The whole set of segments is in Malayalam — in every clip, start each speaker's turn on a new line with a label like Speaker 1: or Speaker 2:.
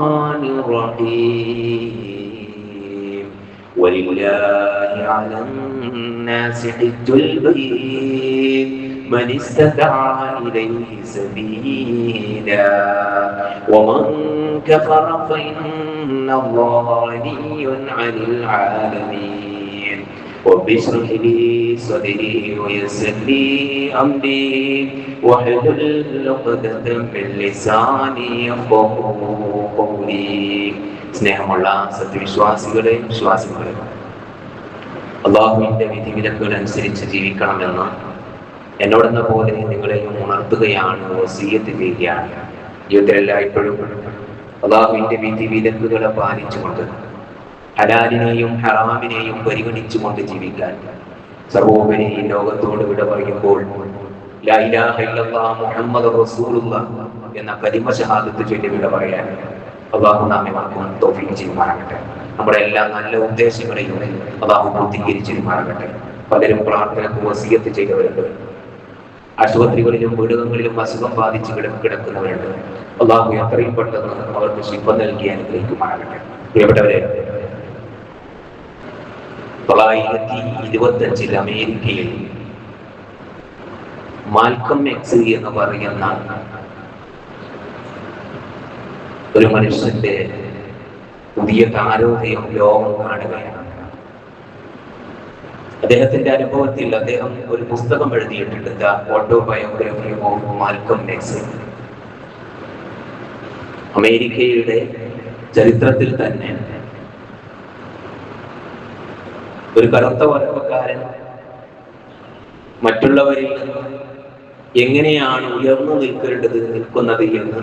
Speaker 1: الرحمن الرحيم ولله على الناس حج البيت من استطاع إليه سبيلا ومن كفر فإن الله غني عن العالمين رب اشرح لي صدري ويسر لي أمري واحلل عقدة من لساني يفقهوا قولي. സ്നേഹമുള്ള സത്യവിശ്വാസികളെ വിശ്വാസികളെ, അള്ളാഹുവിന്റെ വിധിവിലക്കുകൾ അനുസരിച്ച് ജീവിക്കണമെന്ന് എന്നോടെന്ന പോലെ നിങ്ങളെയും ഉണർത്തുകയാണ്, വസിയ്യത്ത് ചെയ്യുകയാണ്. ജീവിതത്തിൽ എല്ലായ്പ്പോഴും അള്ളാഹുവിന്റെ വിധിവിലക്കുകളെ പാലിച്ചുകൊണ്ട് ഹലാലിനെയും ഹറാമിനെയും പരിഗണിച്ചുകൊണ്ട് ജീവിക്കാൻ, സർവോപരി ലോകത്തോട് വിട പറയുമ്പോൾ ലാ ഇലാഹ ഇല്ലല്ലാഹ് മുഹമ്മദുർ റസൂലുള്ളാഹ് എന്ന കലിമ ഷഹാദത്ത് ചൊല്ലി വിട പറയാൻ അള്ളാഹു നമ്മെ തൗഫീഖ് ചെയ്യുമാറാകട്ടെ. നമ്മുടെ എല്ലാ നല്ല ഉദ്ദേശങ്ങളെയും അള്ളാഹു പൂർത്തീകരിച്ചിരുമാറാകട്ടെ. പലരും പ്രാർത്ഥനക്ക് വസിയ്യത്ത് ചെയ്തവരുണ്ട്, ആശുപത്രികളിലും വീടുകളിലും അസുഖം ബാധിച്ച് കിടക്കുന്നവരുണ്ട്. അള്ളാഹു എത്രയും പെട്ടെന്ന് അവർക്ക് ശിഫ നൽകി അനുഗ്രഹിക്കുമാറാകട്ടെ. പ്രിയപ്പെട്ടവരെ, 1925 അമേരിക്കയിൽ മാൽക്കം എക്സ് എന്ന് പറയുന്ന ഒരു മനുഷ്യന്റെ പുതിയ താരോദയം ലോകം കാണുകയാണ്. അദ്ദേഹത്തിന്റെ അനുഭവത്തിൽ അദ്ദേഹം ഒരു പുസ്തകം എഴുതിയിട്ടുണ്ട്, the autobiography of Malcolm X. അമേരിക്കയുടെ ചരിത്രത്തിൽ തന്നെ ഒരു കറുത്ത വർഗക്കാരൻ മറ്റുള്ളവരിൽ നിന്ന് എങ്ങനെയാണ് ഉയർന്നു നിൽക്കുന്നത് എന്ന്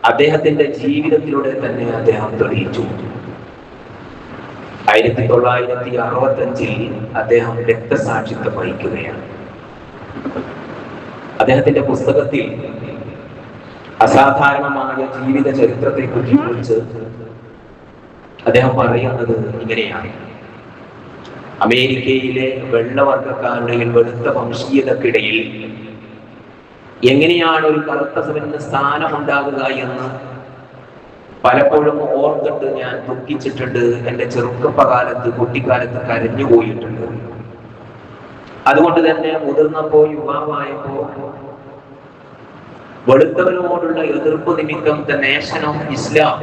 Speaker 1: അദ്ദേഹത്തിന്റെ ജീവിതത്തിലൂടെ തന്നെ അദ്ദേഹം തെളിയിച്ചു. 1965 അദ്ദേഹം രക്തസാക്ഷിത്വം വഹിക്കുകയാണ്. അദ്ദേഹത്തിന്റെ പുസ്തകത്തിൽ അസാധാരണമായ ജീവിത ചരിത്രത്തെ കുറിച്ച് അദ്ദേഹം പറയുന്നത് ഇങ്ങനെയാണ്: അമേരിക്കയിലെ വെള്ളവർഗക്കാരുടെ വെളുത്ത വംശീയതക്കിടയിൽ എങ്ങനെയാണ് ഒരു കറുത്തവന് സ്ഥാനമുണ്ടാകുക എന്ന് പലപ്പോഴും ഓർത്തിട്ട് ഞാൻ ദുഃഖിച്ചിട്ടുണ്ട്. എൻ്റെ ചെറുപ്പകാലത്ത്, കുട്ടിക്കാലത്ത് കരഞ്ഞുപോയിട്ടുണ്ട്. അതുകൊണ്ട് തന്നെ മുതിർന്നപ്പോ, യുവാവായപ്പോ വെളുത്തവരോടുള്ള എതിർപ്പ് നിമിത്തം ദ നേഷൻ ഓഫ് ഇസ്ലാം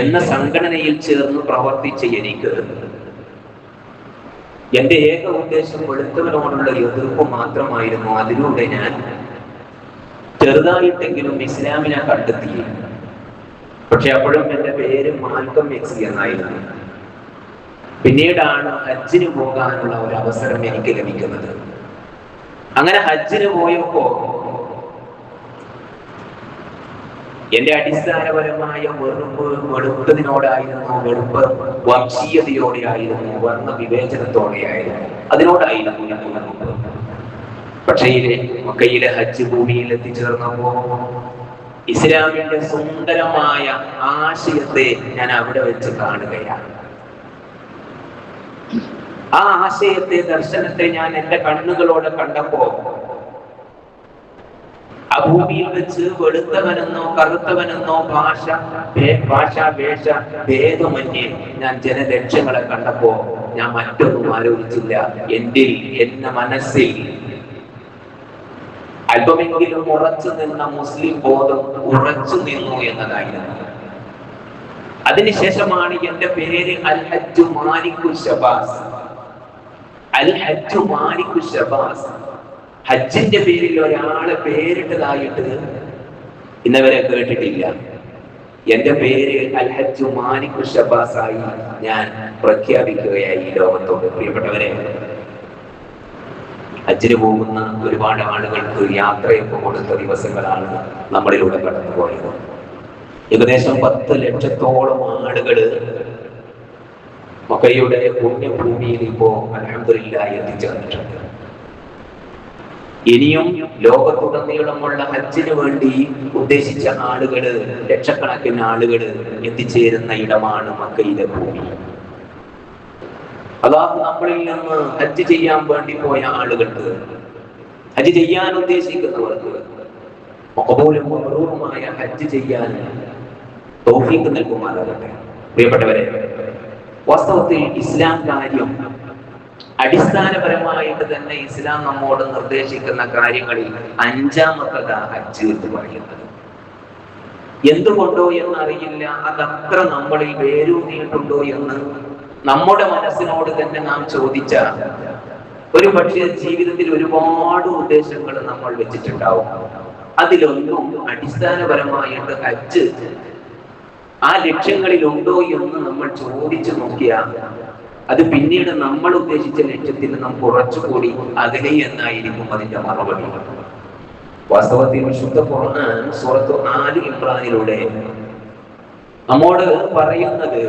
Speaker 1: എന്ന സംഘടനയിൽ ചേർന്ന് പ്രവർത്തിച്ച എനിക്ക് എന്റെ ഏക ഉദ്ദേശം വെളുത്തവനോടുള്ള എതിർപ്പ് മാത്രമായിരുന്നു. അതിലൂടെ ഞാൻ ചെറുതായിട്ടെങ്കിലും ഇസ്ലാമിനെ കണ്ടെത്തി. പക്ഷെ അപ്പോഴും എന്റെ പേര് മാൽക്കം എക്സ് എന്നായിരുന്നു. പിന്നീടാണ് ഹജ്ജിന് പോകാനുള്ള ഒരു അവസരം എനിക്ക് ലഭിക്കുന്നത്. അങ്ങനെ ഹജ്ജിന് പോയപ്പോ എന്റെ അടിസ്ഥാനപരമായ വെറുപ്പ് വെളുത്തതിനോടായിരുന്നു, വെറുപ്പ് വംശീയതയോടെയായിരുന്നു, വർണ്ണ വിവേചനത്തോടെയായിരുന്നു, അതിനോടായിരുന്നു ഞാൻ വെറുപ്പ്. പക്ഷേ മക്കയിലെ ഹജ്ജ് ഭൂമിയിൽ എത്തിച്ചേർന്നപ്പോ ഇസ്ലാമിന്റെ സുന്ദരമായ ആശയത്തെ ഞാൻ അവിടെ വെച്ച് കാണുകയാണ്. ആ ആശയത്തെ, ദർശനത്തെ ഞാൻ എന്റെ കണ്ണുകളോടെ കണ്ടപ്പോ ആ ഭൂമിയിൽ വെച്ച് വെളുത്തവനെന്നോ കറുത്തവനെന്നോ വേഷ ഭേദമന്യേ ഞാൻ ജനലക്ഷങ്ങളെ കണ്ടപ്പോ ഞാൻ മറ്റൊന്നും ആലോചിച്ചില്ല. എന്റെ മനസ്സിൽ അല്പമെങ്കിലും ഉറച്ചു നിന്ന മുസ്ലിം ബോധം ഉറച്ചു നിന്നു എന്നതായിരുന്നു. അതിനുശേഷമാണ് എന്റെ പേര് അൽ ഹജ്ജു മാലിക്കു ഷബാസ്. അൽ ഹജ്ജു മാലിക്കു ഷബാസ്. ഹജ്ജിന്റെ പേരിൽ ഒരാളെ പേരിട്ടതായിട്ട് ഇന്നവരെ കേട്ടിട്ടില്ല. എന്റെ പേര് അൽ ഹജ്ജു മാലിക്കു ഷബാസായി ഞാൻ പ്രഖ്യാപിക്കുകയായി ഈ ലോകത്തോട്. പ്രിയപ്പെട്ടവരെ, ഹജ്ജിന് പോകുന്ന ഒരുപാട് ആളുകൾക്ക് യാത്രയൊക്കെ കൊടുത്ത ദിവസങ്ങളാണ് നമ്മളിലൂടെ കടന്നുപോയത്. ഏകദേശം 10 ലക്ഷത്തോളം ആളുകള് മക്കയുടെ പുണ്യഭൂമിയിൽ ഇപ്പോ അൽഹംദുലില്ലാഹ് എത്തിച്ചേർന്നിട്ടുണ്ട്. ഇനിയും ലോകത്തുടനീളമുള്ള ഹജ്ജിന് വേണ്ടി ഉദ്ദേശിച്ച ആളുകള്, ലക്ഷക്കണക്കിന് ആളുകള് എത്തിച്ചേരുന്ന ഇടമാണ് മക്കയിലെ ഭൂമി. അല്ലാഹു നമ്മളിൽ നിന്ന് ഹജ്ജ് ചെയ്യാൻ വേണ്ടി പോയ ആളുകൾക്ക്, ഹജ്ജ് ചെയ്യാൻ ഉദ്ദേശിക്കുന്നവർക്ക് മഖബൂലും മബ്റൂറുമായ ഹജ്ജ് ചെയ്യാൻ തൗഫീഖ് നൽകുമാറാകട്ടെ. പ്രിയപ്പെട്ടവരെ, വാസ്തവത്തിൽ ഇസ്ലാം കാര്യം അടിസ്ഥാനപരമായിട്ട് തന്നെ ഇസ്ലാം നമ്മോട് നിർദ്ദേശിക്കുന്ന കാര്യങ്ങളിൽ അഞ്ചാമത്തതാ ഹജ്ജ് എന്ന് പറയുന്നത്. എന്തുകൊണ്ടോ എന്നറിയില്ല, അതത്ര നമ്മളിൽ വേരൂന്നിയിട്ടുണ്ടോ എന്ന് നമ്മുടെ മനസ്സിനോട് തന്നെ നാം ചോദിച്ച, ഒരു പക്ഷേ ജീവിതത്തിൽ ഒരുപാട് ഉദ്ദേശങ്ങൾ നമ്മൾ വെച്ചിട്ടുണ്ടാവും. അതിലൊന്നും അടിസ്ഥാനപരമായിട്ട് ഹജ്ജ് ആ ലക്ഷ്യങ്ങളിലുണ്ടോ എന്ന് നമ്മൾ ചോദിച്ചു നോക്കിയാൽ അത് പിന്നീട് നമ്മൾ ഉദ്ദേശിച്ച ലക്ഷ്യത്തിൽ നിന്നും കുറച്ചുകൂടി അകലെ എന്നായിരിക്കും അതിന്റെ മറുപടി. വാസ്തവത്തിൽ വിശുദ്ധ ഖുർആൻ സൂറത്ത് ആലി ഇംറാനിലൂടെ നമ്മോട് പറയുന്നത്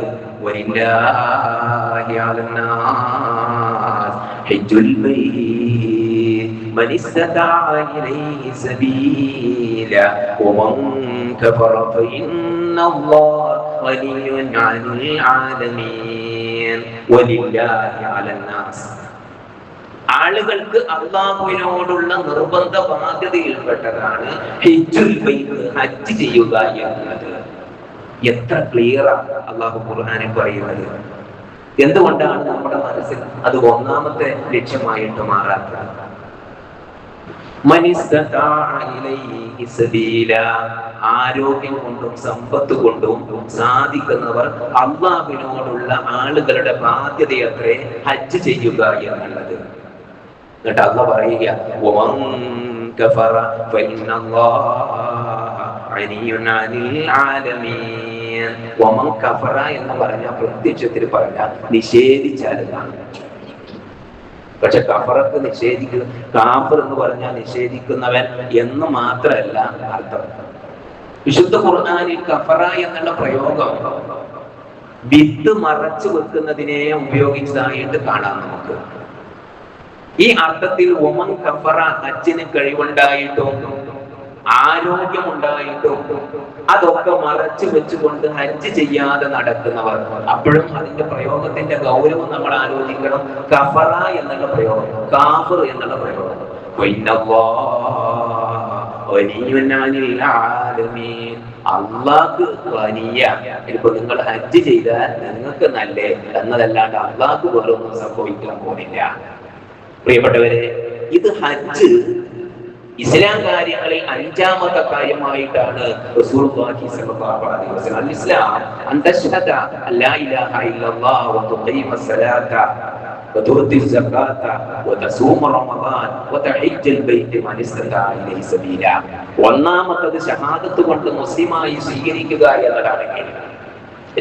Speaker 1: വലില്ലാഹി അലന്നാസ് ഹജ്ജുൽ ബൈത്ത് മൻ ഇസ്തതാഅ ഇലൈഹി സബീല വമൻ കഫറ ഫഇന്നല്ലാഹ ഗനിയ്യുൻ അനിൽ ആലമീൻ. വലില്ലാഹി അലന്നാസ്, ആളുകൾക്ക് അല്ലാഹുവിനോടുള്ള നിർബന്ധ ബാധ്യതയിൽപ്പെട്ടതാണ് ഹജ്ജുൽ ബൈത്ത്, ഹജ്ജ് ചെയ്യുക എന്നത്. എത്ര ക്ലിയറാണ് അല്ലാഹു ഖുർആനിൽ പറയുന്നത്. എന്തുകൊണ്ടാണ് നമ്മുടെ മനസ്സിൽ അത് ഒന്നാമത്തെ ലക്ഷ്യമായിട്ട് മാറാത്തത്? ആരോഗ്യം കൊണ്ടും സമ്പത്ത് കൊണ്ടും സാധിക്കുന്നവർ അല്ലാഹുവിനോടുള്ള ആളുകളുടെ ബാധ്യതയത്രേ ഹജ്ജ് ചെയ്യുക എന്നുള്ളത്. എന്നിട്ട് അല്ലാഹു പറയുക എന്ന് പറഞ്ഞ പ്രത്യക്ഷത്തിൽ പറഞ്ഞ നിഷേധിച്ചാലാണ്. പക്ഷെ കഫറക്ക് നിഷേധിക്കുക, കാഫർ എന്ന് പറഞ്ഞാൽ നിഷേധിക്കുന്നവൻ എന്ന് മാത്രമല്ല അർത്ഥം. വിശുദ്ധ ഖുർആനിൽ കഫറ എന്നുള്ള പ്രയോഗം വിത്ത് മറച്ചു വെക്കുന്നതിനെ ഉപയോഗിച്ചതായിട്ട് കാണാം നമുക്ക്. ഈ അർത്ഥത്തിൽ ഒമൻ കഫറ, ഹജ്ജിന് കഴിവുണ്ടായിട്ടും ആരോഗ്യമുണ്ടായിട്ടും അതൊക്കെ മറച്ചു വെച്ചുകൊണ്ട് ഹജ്ജ് ചെയ്യാതെ നടക്കുന്നവർ, അപ്പോഴും അതിന്റെ പ്രയോഗത്തിന്റെ ഗൗരവം നമ്മൾ ആലോചിക്കണം. കഫറ എന്നുള്ള പ്രയോഗം, കാഫിർ എന്നുള്ള പ്രയോഗം. അള്ളാഹ് വലിയ, ഇപ്പൊ നിങ്ങൾ ഹജ്ജ് ചെയ്താൽ നിങ്ങൾക്ക് നല്ലേ എന്നതല്ലാണ്ട് അള്ളാഹ് വേറൊന്നും സംഭവിക്കാൻ പോകുന്നില്ല. പ്രിയപ്പെട്ടവരെ, ഇത് ഹജ്ജ് ഇസ്ലാം കാര്യങ്ങളിൽ അഞ്ചാമത്തെ കാര്യമായിട്ടാണ് റസൂലുള്ളാഹി സ്വല്ലല്ലാഹു അലൈഹി വസല്ലം അൽ-ഇസ്ലാം അൻ തശ്ഹദ ലാ ഇലാഹ ഇല്ലല്ലാഹ് വ തുഖീമ സ്വലാത്ത വ തുഅതി സകാത്ത വ തസൂമ റമദാൻ വ തഹജ്ജൽ ബൈത്ത് മൻ ഇസ്തതാഅ ഇലൈഹി സബീല. ഒന്നാമത്തേത് ഷഹാദത്ത് കൊണ്ട് മുസ്ലിമായി സ്വീകരിക്കുക എന്നതാണെങ്കിൽ,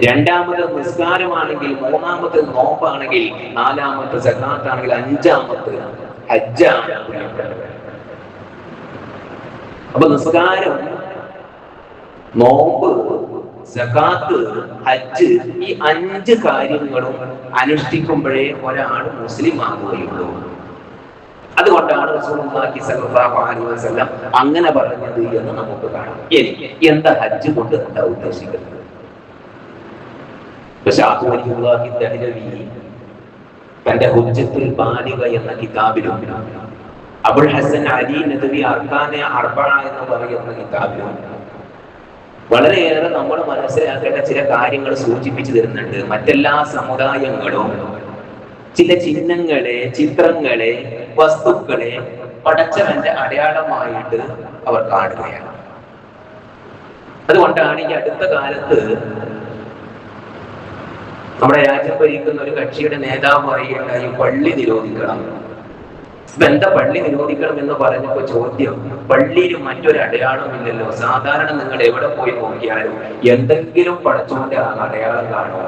Speaker 1: രണ്ടാമത് നിസ്കാരമാണെങ്കിൽ, മൂന്നാമത്തെ നോമ്പാണെങ്കിൽ, നാലാമത്തെ സകാത്താണെങ്കിൽ, അഞ്ചാമത്തെ ഹജ്ജാണ്. അപ്പൊ നിസ്കാരം, നോമ്പ്, സകാത്ത്, ഹജ്ജ്, ഈ 5 കാര്യങ്ങളും അനുഷ്ഠിക്കുമ്പോഴേ ഒരാൾ മുസ്ലിം ആകുകയുള്ളൂ. അതുകൊണ്ടാണ് റസൂലുള്ളാഹി സ്വല്ലല്ലാഹു അലൈഹി വസല്ലം അങ്ങനെ പറഞ്ഞത് എന്ന് നമുക്ക് കാണാം. ഇനി എന്താ ഹജ്ജ് കൊണ്ട് എന്താ ഉദ്ദേശിക്കുന്നത്? തന്റെ ഹുജ്ജത്തുൽ ബാലിഗ എന്ന കിതാബിലും അബുൽ ഹസൻ അലി നദവി അർക്കാനെ അർബഅ എന്ന് പറയുന്ന കിതാബിലും വളരെയേറെ നമ്മൾ മനസ്സിലാക്കേണ്ട ചില കാര്യങ്ങൾ സൂചിപ്പിച്ചു തരുന്നുണ്ട്. മറ്റെല്ലാ സമുദായങ്ങളും ചില ചിഹ്നങ്ങളെ, ചിത്രങ്ങളെ, വസ്തുക്കളെ പടച്ചവന്റെ അടയാളമായിട്ട് അവർ കാണുകയാണ്. അതുകൊണ്ടാണ് ഈ അടുത്ത കാലത്ത് നമ്മുടെ രാജ്യം ഭരിക്കുന്ന ഒരു കക്ഷിയുടെ നേതാവ് പറയുകയുണ്ടായി, പള്ളി നിരോധിക്കണം. എന്താ പള്ളി നിരോധിക്കണം എന്ന് പറഞ്ഞപ്പോ ചോദ്യം, പള്ളിയിൽ മറ്റൊരു അടയാളമില്ലല്ലോ. സാധാരണ നിങ്ങൾ എവിടെ പോയി നോക്കിയാലും എന്തെങ്കിലും പടച്ചോന്റെ അടയാളം കാണുക.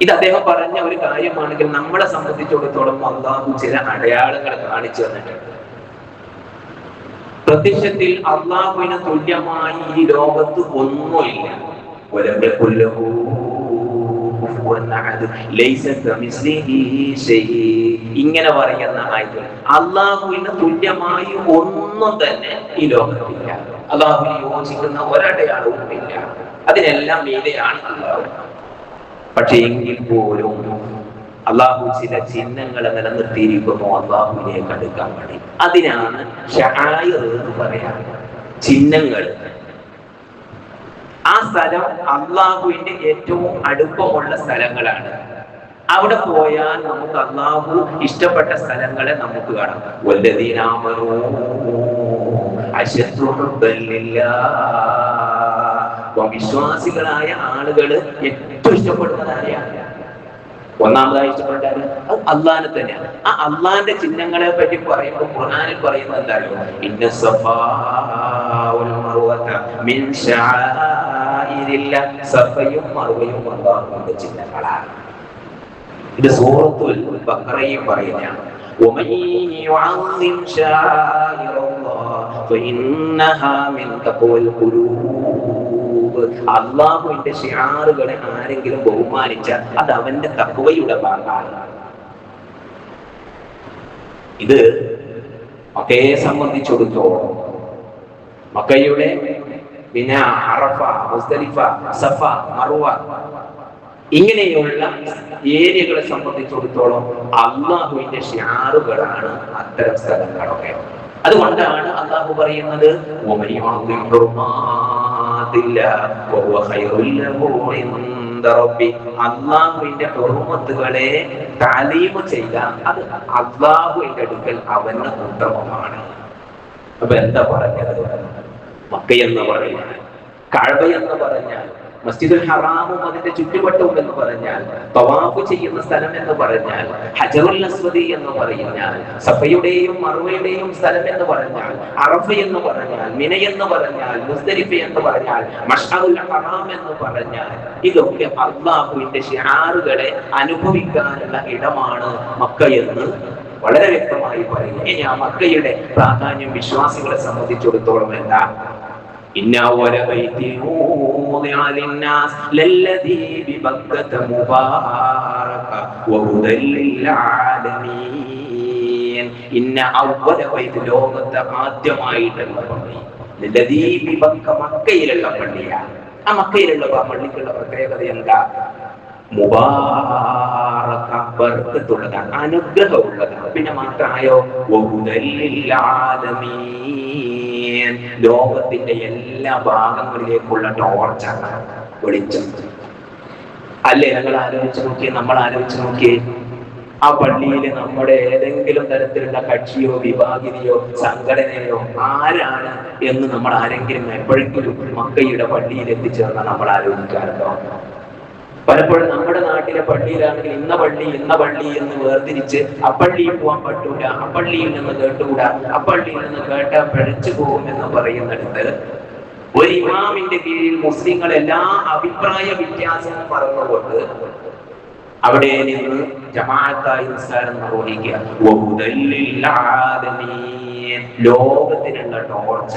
Speaker 1: ഇത് അദ്ദേഹം പറഞ്ഞ ഒരു കാര്യമാണെങ്കിൽ നമ്മളെ സംബന്ധിച്ചിടത്തോളം അല്ലാഹു ചില അടയാളങ്ങൾ കാണിച്ചു തന്നിട്ടുണ്ട്. പ്രത്യക്ഷത്തിൽ അല്ലാഹുവിന് തുല്യമായി ഈ ലോകത്ത് ഒന്നുമില്ല. ഇങ്ങനെ പറയുന്ന ആയത്ത്, അല്ലാഹുവിന് തുല്യമായി ഒന്നും തന്നെ ഈ ലോകത്തില്ല. അല്ലാഹുവിന് യോജിക്കുന്ന ഒരടയാളവും ഇല്ല. അതിനെല്ലാം മീതെയാണ് അല്ലാഹു. പക്ഷെ എങ്കിൽ പോലും അല്ലാഹു ചില ചിഹ്നങ്ങളെ നിലനിർത്തിയിരിക്കുന്നു അല്ലാഹുവിലേക്ക് അടുക്കാൻ വേണ്ടി. അതിനാണ് ശഅയർ എന്ന് പറയാം, ചിഹ്നങ്ങൾ. ആ സ്ഥലം അള്ളാഹുവിന്റെ ഏറ്റവും അടുപ്പമുള്ള സ്ഥലങ്ങളാണ്. അവിടെ പോയാൽ നമുക്ക് അള്ളാഹു ഇഷ്ടപ്പെട്ട സ്ഥലങ്ങളെ നമുക്ക് കാണാം. വല്ലദീന ആമനൂ അശദ്ദു ഹുബ്ബൻ ലില്ലാഹ്. വിശ്വാസികളായ ആളുകൾ ഏറ്റവും ഇഷ്ടപ്പെടുന്നത് ആരെയാണ്? ഒന്നാമതായി ഇഷ്ടപ്പെട്ടാല് അത് അള്ളാഹിനെ തന്നെയാണ്. ആ അള്ളാഹിന്റെ ചിഹ്നങ്ങളെ പറ്റി പറയുമ്പോൾ ഖുർആനിൽ പറയുന്നത് എന്തായാലും ഇന്ന സഫാ വൽ മർവത മിൻ ശആഇരില്ലാഹ്. സഫയും മർവയും അള്ളാഹുവിന്റെ ചിഹ്നങ്ങളാണ്. ഇത് സൂറത്തുൽ ബഖറയിൽ പറയുന്നതാണ്. ومن يعظم شعائر الله فإنها من تقوى القلوب. അള്ളാഹുവിന്റെ ശിആറുകളെ ആരെങ്കിലും ബഹുമാനിച്ചാൽ അത് അവന്റെ തഖ്വയുടെ ഭാഗമാണ്. ഇത് മക്കയെ സംബന്ധിച്ചിടത്തോളം മക്കയുടെ പിന്നെ അറഫ, മുസ്ദലിഫ, സഫ, മർവ ഇങ്ങനെയുള്ള ഏരിയകളെ സംബന്ധിച്ചിടത്തോളം അള്ളാഹുവിന്റെ ശിആറുകളാണ് അത്തരം സ്ഥലങ്ങളൊക്കെ. അതുകൊണ്ടാണ് അള്ളാഹു പറയുന്നത് അള്ളാഹുവിന്റെ ഹുർമത്തുകളെ താലീമ് ചെയ്താൽ അത് അള്ളാഹുവിന്റെ അടുക്കൽ അവന് ഉത്തമമാണ്. അപ്പൊ എന്താ പറഞ്ഞത്? മക്ക എന്ന് പറഞ്ഞാൽ, കഅബ എന്ന് പറഞ്ഞാൽ, മസ്ജിദുൽ ഹറാമും അതിന്റെ ചുറ്റുവട്ടവും എന്ന് പറഞ്ഞാൽ, തവാഫ് ചെയ്യുന്ന സ്ഥലം എന്ന് പറഞ്ഞാൽ, ഹജറുൽ അസ്വദി എന്ന് പറഞ്ഞാൽ, സഫയുടെയും മർവയുടെയും സ്ഥലം എന്ന് പറഞ്ഞാൽ, അറഫ എന്ന് പറഞ്ഞാൽ, മിന എന്ന് പറഞ്ഞാൽ, മുസ്ദലിഫ എന്ന് പറഞ്ഞാൽ, മശ്അറുൽ ഹറാം എന്ന് പറഞ്ഞാൽ, ഇതൊക്കെ അല്ലാഹുവിന്റെ ശിആറുകളെ അനുഭവിക്കാനുള്ള ഇടമാണ് മക്ക എന്ന് വളരെ വ്യക്തമായി പറയുന്നു. ഇനി ആ മക്കയുടെ പ്രാധാന്യം വിശ്വാസികളെ സംബന്ധിച്ചിടത്തോളം എന്താ? إن أول بيت وضع للناس للذي ببكة مباركا وهدى للعالمين. إن أول بيت ലോകത്തെ ആദ്യമായിട്ടുള്ള പള്ളി ലല്ലദീ ബിബക്ക, മക്കയിലുള്ള പള്ളിയാണ്. ആ മക്കയിലുള്ള പള്ളിക്കുള്ള പ്രത്യേകത എന്താ? മുബാറക, ബർക്കത്തുള്ളതാണ്, അനുഗ്രഹമുള്ളതാണ്. പിന്നെ മാത്രമായോ വഹുദൽ ലിൽ ആലമീൻ, ലോകത്തിന്റെ എല്ലാ ഭാഗങ്ങളിലേക്കുള്ള ടോർച്ചാണ്, വെളിച്ചം. അല്ലേ? നമ്മൾ ആലോചിച്ച് നോക്കിയേ ആ പള്ളിയിൽ നമ്മുടെ ഏതെങ്കിലും തരത്തിലുള്ള കക്ഷിയോ വിഭാഗിനിയോ സംഘടനയോ ആരാണ് എന്ന് നമ്മൾ ആരെങ്കിലും എപ്പോഴെങ്കിലും മക്കയുടെ പള്ളിയിൽ എത്തിച്ചേർന്നാൽ നമ്മൾ ആലോചിക്കാറുണ്ടോ? പലപ്പോഴും നമ്മുടെ നാട്ടിലെ പള്ളിയിലാണെങ്കിൽ ഇന്ന പള്ളി എന്ന് വേർതിരിച്ച് അപ്പള്ളിയിൽ പോകാൻ പറ്റൂല, അപ്പള്ളിയിൽ നിന്ന് കേട്ടുകൂടാ, അപ്പള്ളിയിൽ നിന്ന് കേട്ടാൽ പിഴച്ചു പോകും എന്ന് പറയുന്നിടത്ത് ഒരു ഇമാമിന്റെ കീഴിൽ മുസ്ലിങ്ങൾ എല്ലാ അഭിപ്രായ വ്യത്യാസവും പറഞ്ഞുകൊണ്ട് അവിടെ നിന്ന് ജമാഅത്തായി നിസ്കാരം നിർവഹിക്കുക. ലോകത്തിനുള്ള ടോർച്ച